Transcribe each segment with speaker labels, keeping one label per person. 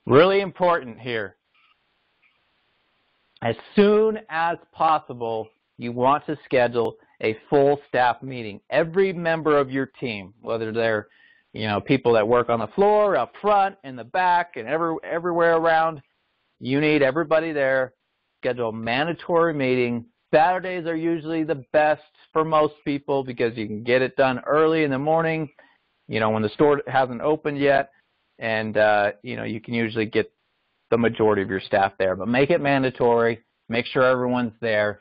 Speaker 1: Really important here. As soon as possible, you want to schedule a full staff meeting. Every member of your team, whether they're people that work on the floor, up front, in the back, and everywhere around, you need everybody there. Schedule a mandatory meeting. Saturdays are usually the best for most people because you can get it done early in the morning, when the store hasn't opened yet, and you can usually get the majority of your staff there. But make it mandatory. Make sure everyone's there.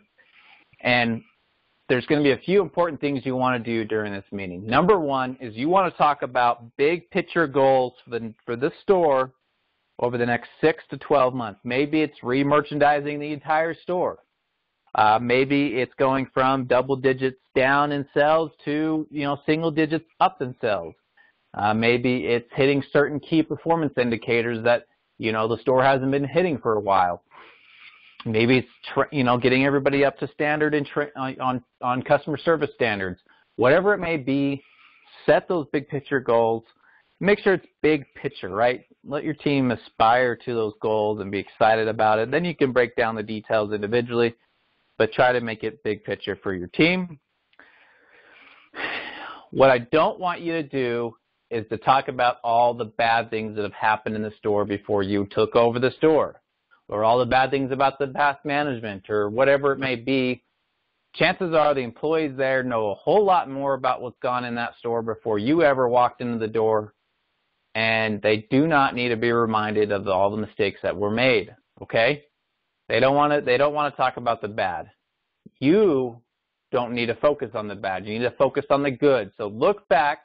Speaker 1: And there's going to be a few important things you want to do during this meeting. Number one is you want to talk about big picture goals for the store over the next 6 to 12 months. Maybe it's re-merchandising the entire store. Maybe it's going from double digits down in sales to single digits up in sales. Maybe it's hitting certain key performance indicators that the store hasn't been hitting for a while. Maybe it's getting everybody up to standard on customer service standards. Whatever it may be, set those big picture goals. Make sure it's big picture, right? Let your team aspire to those goals and be excited about it. Then you can break down the details individually, but try to make it big picture for your team. What I don't want you to do is to talk about all the bad things that have happened in the store before you took over the store, or all the bad things about the past management, or whatever it may be. Chances are the employees there know a whole lot more about what's gone in that store before you ever walked into the door, and they do not need to be reminded of all the mistakes that were made, okay? They don't want to talk about the bad. You don't need to focus on the bad. You need to focus on the good. So look back.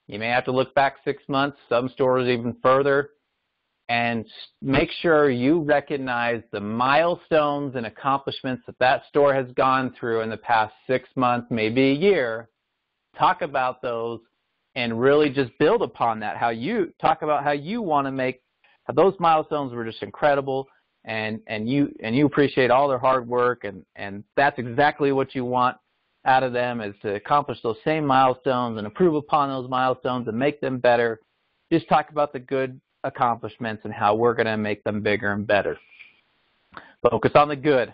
Speaker 1: You may have to look back 6 months, some stores even further, and make sure you recognize the milestones and accomplishments that store has gone through in the past 6 months, maybe a year. Talk about those and really just build upon that. Talk about how you want to make those milestones were just incredible, and you appreciate all their hard work, and that's exactly what you want out of them, is to accomplish those same milestones and improve upon those milestones and make them better. Just talk about the good accomplishments and how we're going to make them bigger and better. Focus on the good.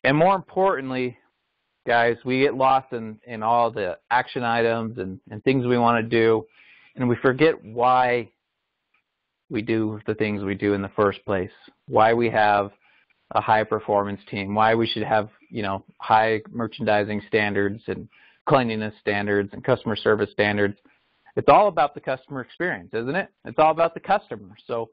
Speaker 1: And more importantly, guys, we get lost in all the action items and things we want to do, and we forget why we do the things we do in the first place, why we have a high performance team, why we should have high merchandising standards and cleanliness standards and customer service standards. It's all about the customer experience, isn't it? It's all about the customer. So